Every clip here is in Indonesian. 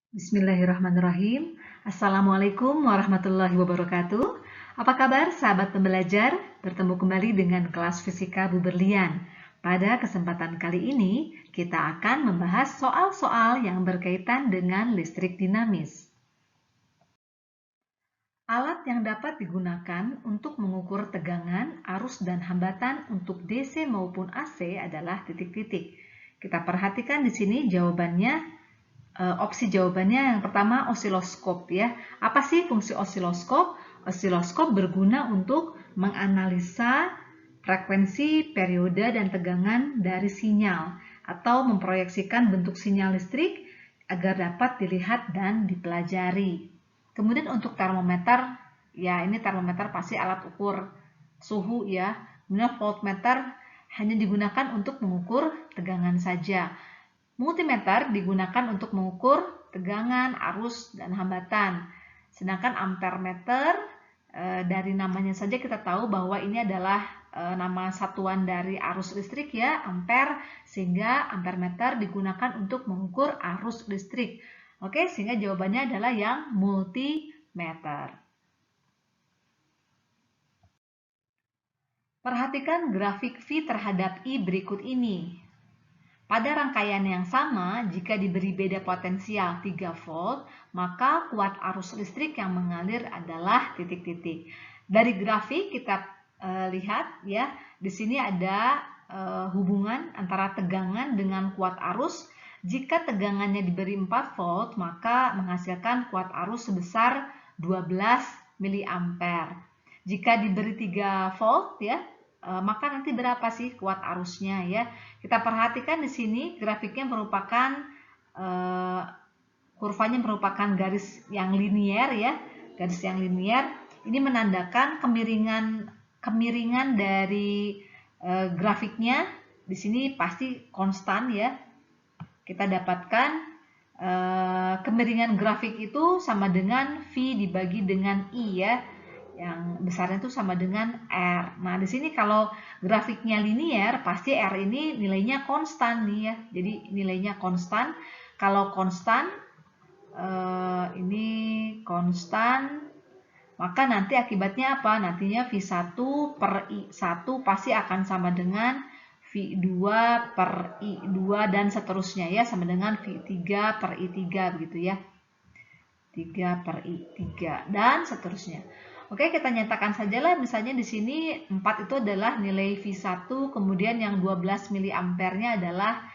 Bismillahirrahmanirrahim. Assalamualaikum warahmatullahi wabarakatuh. Apa kabar sahabat pembelajar? Bertemu kembali dengan kelas Fisika Bu Berlian. Pada kesempatan kali ini, kita akan membahas soal-soal yang berkaitan dengan listrik dinamis. Alat yang dapat digunakan untuk mengukur tegangan, arus, dan hambatan untuk DC maupun AC adalah titik-titik. Kita perhatikan di sini jawabannya. Opsi jawabannya yang pertama osiloskop ya. Apa sih fungsi osiloskop? Osiloskop berguna untuk menganalisa frekuensi, periode, dan tegangan dari sinyal atau memproyeksikan bentuk sinyal listrik agar dapat dilihat dan dipelajari. Kemudian untuk termometer, ya ini termometer pasti alat ukur suhu ya. Kemudian voltmeter hanya digunakan untuk mengukur tegangan saja. Multimeter digunakan untuk mengukur tegangan, arus, dan hambatan. Sedangkan ampermeter, dari namanya saja kita tahu bahwa ini adalah nama satuan dari arus listrik ya, ampere, sehingga ampermeter digunakan untuk mengukur arus listrik. Oke, sehingga jawabannya adalah yang multimeter. Perhatikan grafik V terhadap I berikut ini. Pada rangkaian yang sama, jika diberi beda potensial 3 volt, maka kuat arus listrik yang mengalir adalah titik-titik. Dari grafik kita lihat ya, di sini ada hubungan antara tegangan dengan kuat arus. Jika tegangannya diberi 4 volt, maka menghasilkan kuat arus sebesar 12 mA. Jika diberi 3 volt ya, maka nanti berapa sih kuat arusnya ya? Kita perhatikan di sini grafiknya merupakan kurvanya merupakan garis yang linier ya, garis yang linier. Ini menandakan kemiringan dari grafiknya. Di sini pasti konstan ya. Kita dapatkan kemiringan grafik itu sama dengan V dibagi dengan I ya. Yang besarnya itu sama dengan R. Nah, di sini kalau grafiknya linier, pasti R ini nilainya konstan nih ya. Jadi nilainya konstan. Kalau konstan, ini konstan, maka nanti akibatnya apa? Nantinya V1 per I1 pasti akan sama dengan V2 per I2 dan seterusnya ya. Sama dengan V3 per I3 begitu ya. 3 per I3 dan seterusnya. Oke, kita nyatakan sajalah misalnya di sini 4 itu adalah nilai V1, kemudian yang 12 mA-nya adalah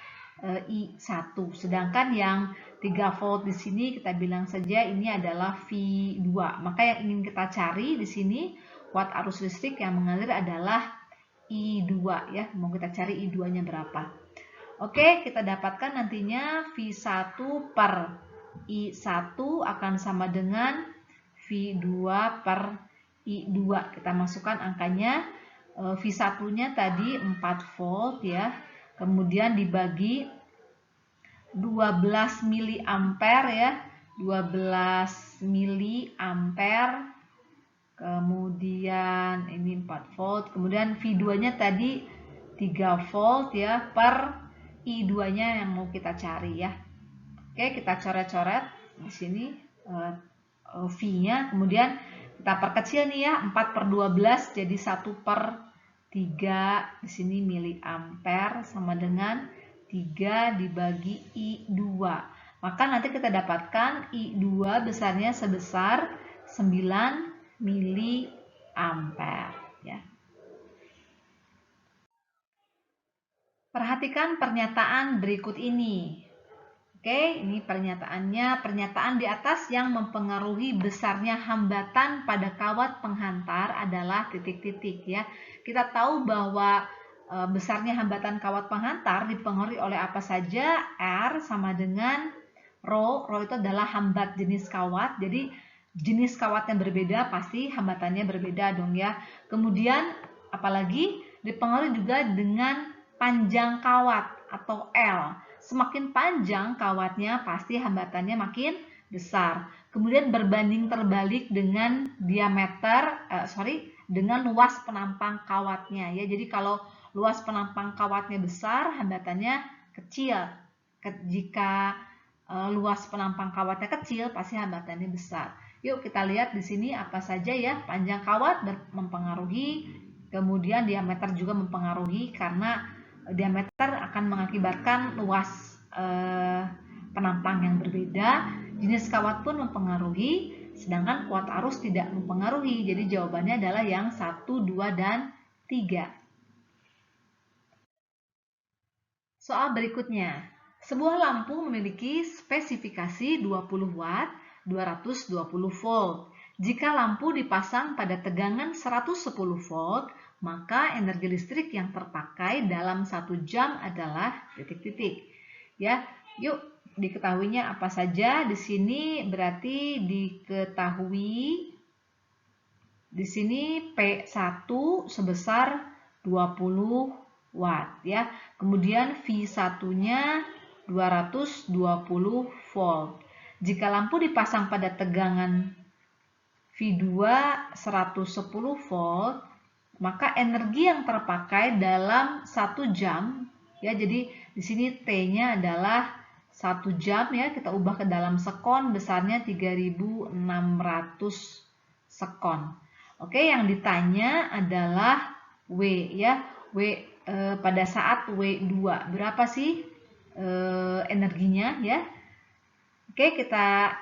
I1. Sedangkan yang 3 volt di sini kita bilang saja ini adalah V2. Maka yang ingin kita cari di sini kuat arus listrik yang mengalir adalah I2 ya. Mau kita cari I2-nya berapa? Oke, kita dapatkan nantinya V1 per I1 akan sama dengan V2 per I2. Kita masukkan angkanya. V1-nya tadi 4 volt ya. Kemudian dibagi 12 mA ya. 12 mA. Kemudian ini 4 volt. Kemudian V2-nya tadi 3 volt ya per I2-nya yang mau kita cari ya. Oke, kita coret-coret di sini V-nya, kemudian kita perkecil nih ya, 4 per 12 jadi 1 per 3 di sini miliampere sama dengan 3 dibagi I2. Maka nanti kita dapatkan I2 besarnya sebesar 9 miliampere ya. Perhatikan pernyataan berikut ini. Oke, ini pernyataannya. Pernyataan di atas yang mempengaruhi besarnya hambatan pada kawat penghantar adalah titik-titik ya. Kita tahu bahwa besarnya hambatan kawat penghantar dipengaruhi oleh apa saja? R sama dengan Rho. Rho itu adalah hambat jenis kawat. Jadi jenis kawat yang berbeda pasti hambatannya berbeda dong ya. Kemudian apalagi dipengaruhi juga dengan panjang kawat atau L. Semakin panjang kawatnya, pasti hambatannya makin besar. Kemudian berbanding terbalik dengan dengan luas penampang kawatnya ya. Jadi kalau luas penampang kawatnya besar, hambatannya kecil. Jika luas penampang kawatnya kecil, pasti hambatannya besar. Yuk kita lihat di sini apa saja ya. Panjang kawat mempengaruhi, kemudian diameter juga mempengaruhi karena diameter akan mengakibatkan luas penampang yang berbeda. Jenis kawat pun mempengaruhi, sedangkan kuat arus tidak mempengaruhi. Jadi jawabannya adalah yang 1, 2, dan 3. Soal berikutnya. Sebuah lampu memiliki spesifikasi 20 watt, 220 volt. Jika lampu dipasang pada tegangan 110 volt, maka energi listrik yang terpakai dalam 1 jam adalah titik-titik. Ya, yuk diketahuinya apa saja. Di sini berarti diketahui di sini P1 sebesar 20 watt ya. Kemudian V1-nya 220 volt. Jika lampu dipasang pada tegangan V2 110 volt, maka energi yang terpakai dalam 1 jam ya. Jadi di sini T-nya adalah 1 jam ya, kita ubah ke dalam sekon, besarnya 3600 sekon. Oke, yang ditanya adalah W ya. Pada saat W2 berapa sih energinya ya? Oke, kita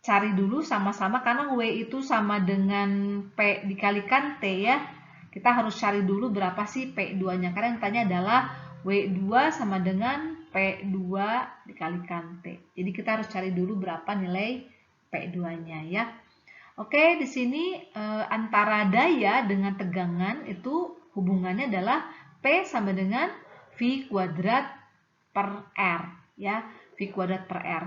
cari dulu sama-sama karena W itu sama dengan P dikalikan T ya. Kita harus cari dulu berapa sih P2-nya. Karena yang ditanya adalah W2 sama dengan P2 dikalikan T. Jadi kita harus cari dulu berapa nilai P2-nya ya. Oke, di sini antara daya dengan tegangan itu hubungannya adalah P sama dengan V kuadrat per R ya, V kuadrat per R.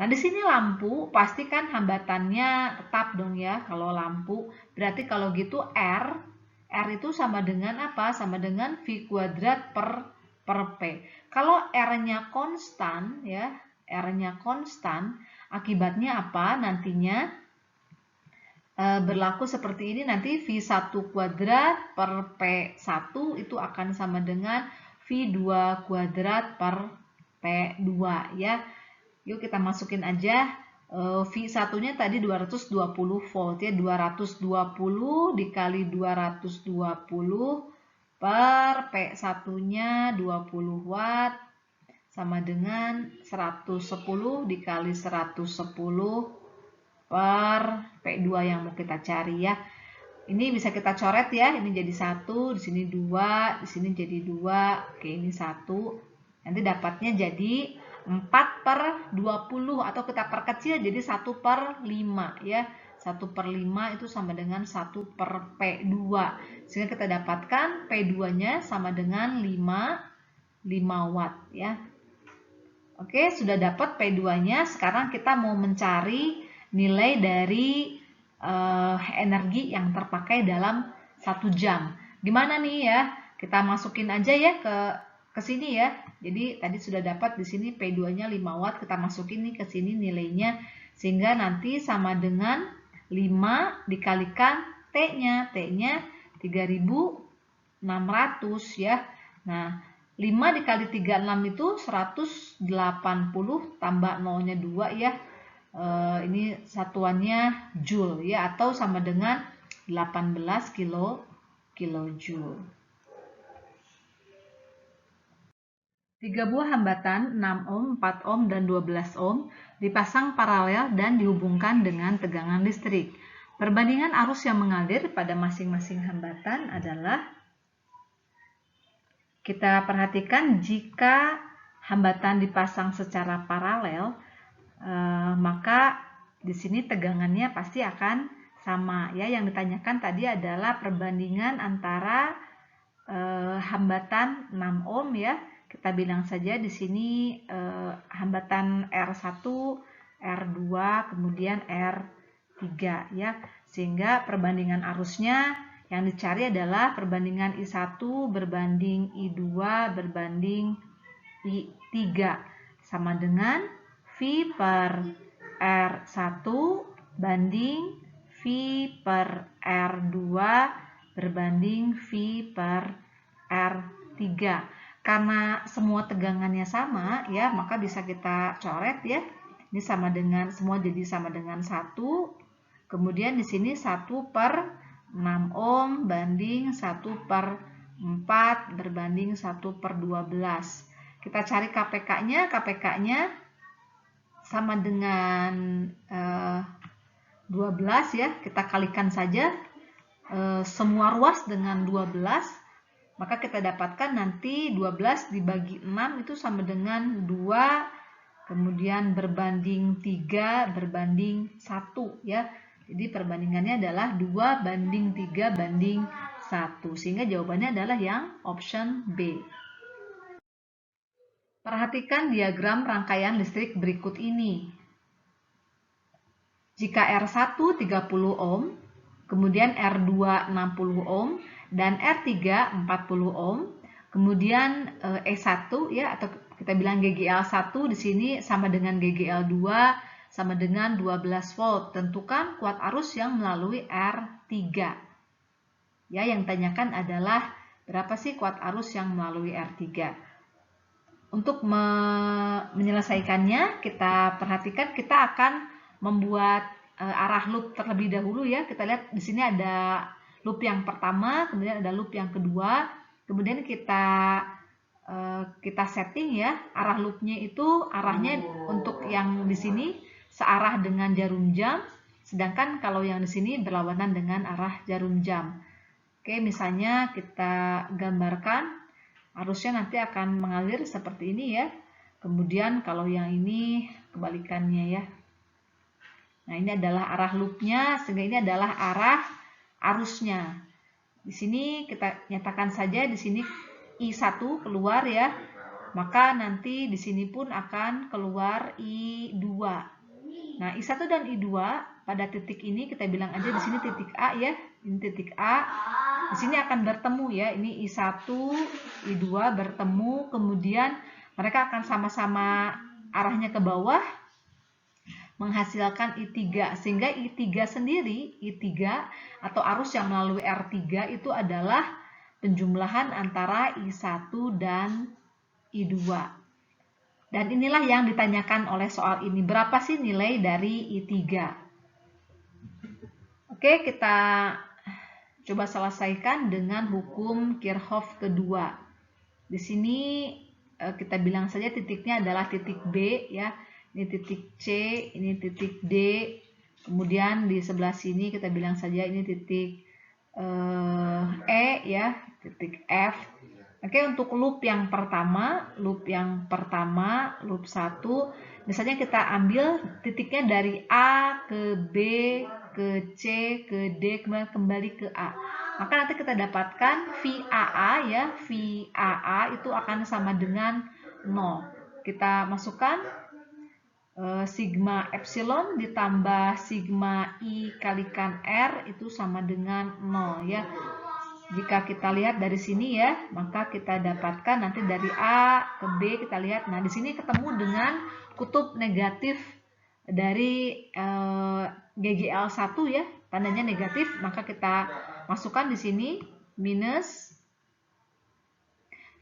Nah, di sini lampu pasti kan hambatannya tetap dong ya. Kalau lampu berarti kalau gitu R itu sama dengan apa? Sama dengan V kuadrat per P. Kalau R-nya konstan ya, R-nya konstan, akibatnya apa? Nantinya berlaku seperti ini, nanti V1 kuadrat per P1 itu akan sama dengan V2 kuadrat per P2 ya. Yuk kita masukin aja V1-nya tadi 220 volt ya, 220 dikali 220 per P1-nya 20 watt sama dengan 110 dikali 110 per P2 yang mau kita cari ya. Ini bisa kita coret ya, ini jadi 1, di sini 2, di sini jadi 2, oke ini 1. Nanti dapatnya jadi 4 per 20 atau kita perkecil jadi 1 per 5 ya. 1 per 5 itu sama dengan 1 per P2. Sehingga kita dapatkan P2-nya sama dengan 5 watt ya. Oke, sudah dapat P2-nya. Sekarang kita mau mencari nilai dari energi yang terpakai dalam 1 jam. Gimana nih ya? Kita masukin aja ya ke sini ya. Jadi tadi sudah dapat di sini P2-nya 5 watt, kita masukin nih ke sini nilainya sehingga nanti sama dengan 5 dikalikan T-nya. T-nya 3600 ya. Nah, 5 dikali 36 itu 180 tambah 0-nya 2 ya. Ini satuannya joule ya, atau sama dengan 18 kilojoule. 3 buah hambatan 6 ohm, 4 ohm, dan 12 ohm dipasang paralel dan dihubungkan dengan tegangan listrik. Perbandingan arus yang mengalir pada masing-masing hambatan adalah, kita perhatikan jika hambatan dipasang secara paralel, maka di sini tegangannya pasti akan sama ya. Yang ditanyakan tadi adalah perbandingan antara hambatan 6 ohm ya. Kita bilang saja di sini hambatan R1, R2, kemudian R3 ya. Sehingga perbandingan arusnya yang dicari adalah perbandingan I1 berbanding I2 berbanding I3 sama dengan V per R1 banding V per R2 berbanding V per R3. Karena semua tegangannya sama ya, maka bisa kita coret ya. Ini sama dengan, semua jadi sama dengan 1. Kemudian di sini 1/6 ohm banding 1/4 berbanding 1/12. Kita cari KPK-nya. KPK-nya sama dengan 12 ya. Kita kalikan saja semua ruas dengan 12. Maka kita dapatkan nanti 12 dibagi 6 itu sama dengan 2, kemudian berbanding 3 berbanding 1 ya. Jadi perbandingannya adalah 2/3/1. Sehingga jawabannya adalah yang option B. Perhatikan diagram rangkaian listrik berikut ini. Jika R1 30 ohm, kemudian R2 60 ohm, dan R3 40 ohm, kemudian E1 ya, atau kita bilang GGL1 di sini sama dengan GGL2 sama dengan 12 volt. Tentukan kuat arus yang melalui R3. Ya, yang ditanyakan adalah berapa sih kuat arus yang melalui R3. Untuk menyelesaikannya, kita perhatikan kita akan membuat arah loop terlebih dahulu ya. Kita lihat di sini ada loop yang pertama, kemudian ada loop yang kedua. Kemudian kita setting ya, arah loopnya itu arahnya untuk yang di sini searah dengan jarum jam, sedangkan kalau yang di sini berlawanan dengan arah jarum jam. Oke, misalnya kita gambarkan arusnya nanti akan mengalir seperti ini ya. Kemudian kalau yang ini kebalikannya ya. Nah, ini adalah arah loopnya, sehingga ini adalah arah arusnya. Di sini kita nyatakan saja di sini I1 keluar ya. Maka nanti di sini pun akan keluar I2. Nah, I1 dan I2 pada titik ini kita bilang aja di sini titik A ya. Ini titik A. Di sini akan bertemu ya. Ini I1, I2 bertemu, kemudian mereka akan sama-sama arahnya ke bawah menghasilkan I3, sehingga I3 sendiri, I3 atau arus yang melalui R3 itu adalah penjumlahan antara I1 dan I2. Dan inilah yang ditanyakan oleh soal ini, berapa sih nilai dari I3? Oke, kita coba selesaikan dengan hukum Kirchhoff kedua. Di sini kita bilang saja titiknya adalah titik B ya. Ini titik C, ini titik D. Kemudian di sebelah sini kita bilang saja ini titik E ya, titik F. Oke, untuk loop yang pertama, loop 1, misalnya kita ambil titiknya dari A ke B, ke C, ke D, kemudian kembali ke A. Maka nanti kita dapatkan VAA ya, VAA itu akan sama dengan 0. Kita masukkan sigma epsilon ditambah sigma I kalikan R itu sama dengan 0 ya. Jika kita lihat dari sini ya, maka kita dapatkan nanti dari A ke B kita lihat. Nah, di sini ketemu dengan kutub negatif dari GGL1 ya, tandanya negatif, maka kita masukkan di sini minus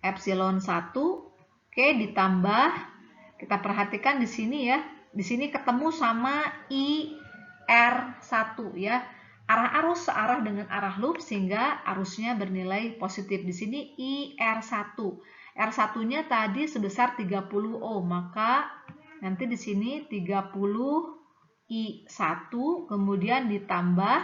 epsilon 1, oke, ditambah. Kita perhatikan di sini ya, di sini ketemu sama IR1 ya. Arah arus searah dengan arah loop sehingga arusnya bernilai positif. Di sini IR1. R1-nya tadi sebesar 30 ohm, maka nanti di sini 30 I1 kemudian ditambah,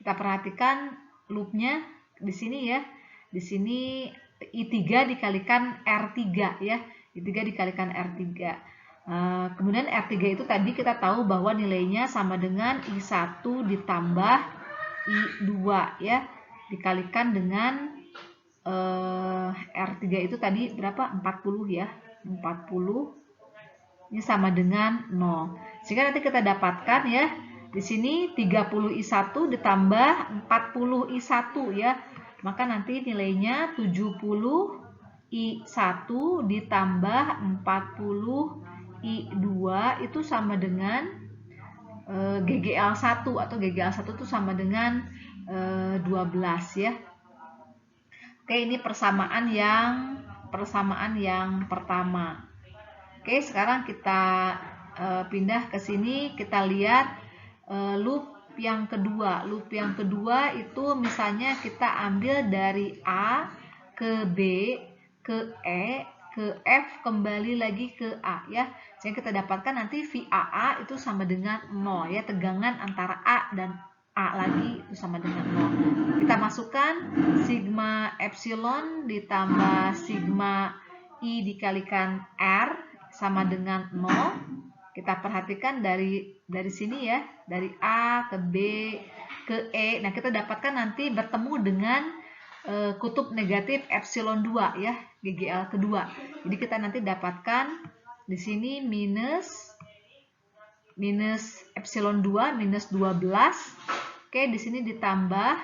kita perhatikan loopnya di sini ya. Di sini I3 dikalikan R3 ya. I3 dikalikan R3. Kemudian R3 itu tadi kita tahu bahwa nilainya sama dengan I1 ditambah I2 ya. Dikalikan dengan R3 itu tadi berapa? 40 ya. 40. Ini sama dengan 0. Sehingga nanti kita dapatkan ya. Di sini 30 I1 ditambah 40 I1 ya. Maka nanti nilainya 70 I1 ditambah 40 I2 itu sama dengan GGL1 atau GGL1 itu sama dengan 12 ya. Oke, ini persamaan yang pertama. Oke, sekarang kita pindah ke sini, kita lihat loop yang kedua. Loop yang kedua itu misalnya kita ambil dari A ke B ke E ke F kembali lagi ke A ya. Jadi kita dapatkan nanti VAA itu sama dengan 0 ya, tegangan antara A dan A lagi itu sama dengan 0. Kita masukkan sigma epsilon ditambah sigma I dikalikan R sama dengan 0. Kita perhatikan dari sini ya, dari A ke B ke E. Nah, kita dapatkan nanti bertemu dengan kutub negatif epsilon 2 ya, GGL kedua. Jadi kita nanti dapatkan di sini minus epsilon 2 minus 12. Oke, di sini ditambah,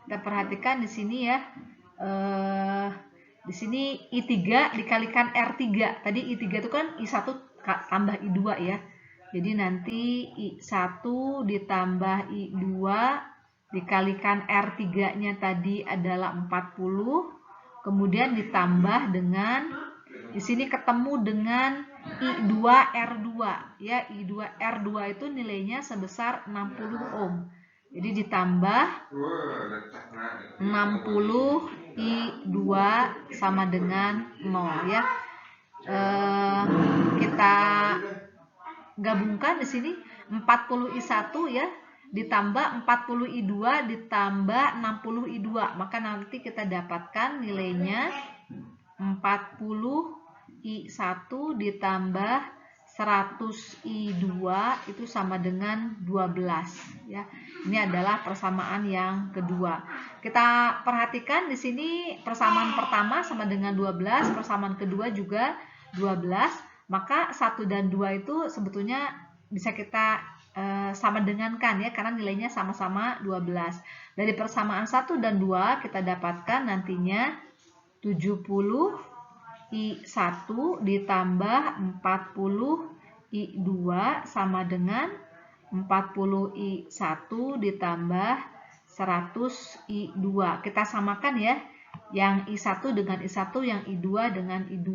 kita perhatikan di sini ya. Di sini I3 dikalikan R3. Tadi I3 itu kan I1 tambah I2 ya. Jadi nanti I1 ditambah I2 dikalikan R3-nya tadi adalah 40. Kemudian ditambah dengan, di sini ketemu dengan I2R2 ya. I2R2 itu nilainya sebesar 60 ohm. Jadi ditambah 60 I2 sama dengan 0 ya. Kita gabungkan di sini 40 I1 ya ditambah 40 I2 ditambah 60 I2. Maka nanti kita dapatkan nilainya 40 I1 ditambah 100 I2 itu sama dengan 12 ya. Ini adalah persamaan yang kedua. Kita perhatikan di sini persamaan pertama sama dengan 12, persamaan kedua juga 12. Maka 1 dan 2 itu sebetulnya bisa kita sama dengankan ya, karena nilainya sama-sama 12. Dari persamaan 1 dan 2 kita dapatkan nantinya 70 I1 ditambah 40 I2 sama dengan 40 I1 ditambah 100 I2. Kita samakan ya, yang I1 dengan I1, yang I2 dengan I2.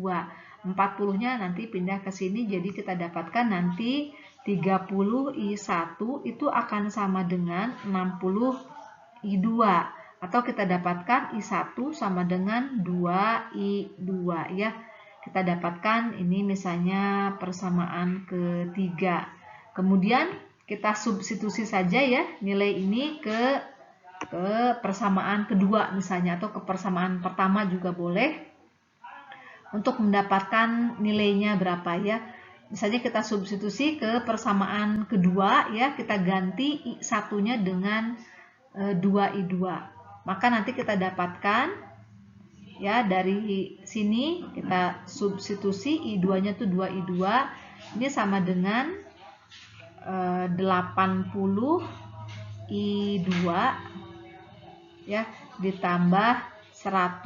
40-nya nanti pindah ke sini, jadi kita dapatkan nanti 30 I1 itu akan sama dengan 60 I2. Atau kita dapatkan I1 sama dengan 2 I2 ya. Kita dapatkan ini misalnya persamaan ketiga. Kemudian kita substitusi saja ya nilai ini ke persamaan kedua misalnya, atau ke persamaan pertama juga boleh, untuk mendapatkan nilainya berapa ya. Misalnya kita substitusi ke persamaan kedua ya, kita ganti I1-nya dengan 2 I2. Maka nanti kita dapatkan ya, dari sini kita substitusi I2-nya tuh 2 I2. Ini sama dengan 80 I2 ya ditambah 100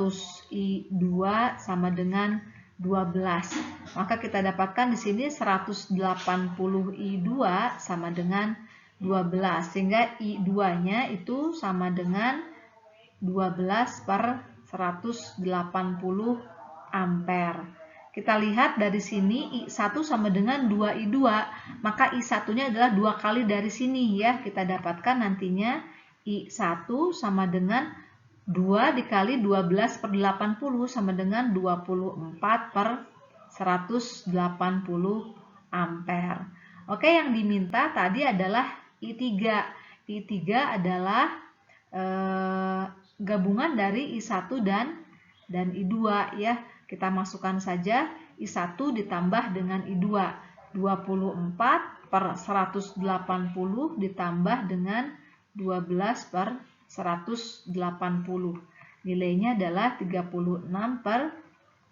I2 sama dengan 12. Maka kita dapatkan di sini 180 I2 sama dengan 12, sehingga I2-nya itu sama dengan 12 per 180 ampere. Kita lihat dari sini I1 sama dengan 2 I2, maka I1-nya adalah 2 kali dari sini ya. Kita dapatkan nantinya I1 sama dengan 2 dikali 12 per 80 sama dengan 24 per 180 ampere. Oke, yang diminta tadi adalah I3. I3 adalah gabungan dari I1 dan I2 ya. Kita masukkan saja I1 ditambah dengan I2. 24 per 180 ditambah dengan 12 per 180. Nilainya adalah 36 per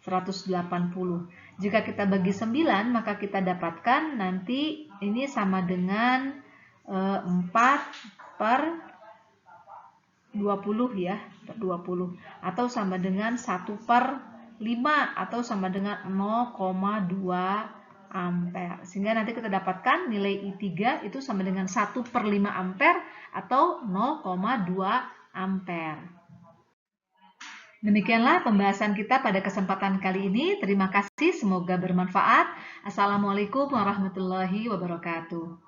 180. Jika kita bagi 9, maka kita dapatkan nanti ini sama dengan 4 per 20 ya, per 20. Atau sama dengan 1 per 5 atau sama dengan 0,2 ampere. Sehingga nanti kita dapatkan nilai I3 itu sama dengan 1 per 5 ampere atau 0,2 ampere. Demikianlah pembahasan kita pada kesempatan kali ini. Terima kasih, semoga bermanfaat. Assalamualaikum warahmatullahi wabarakatuh.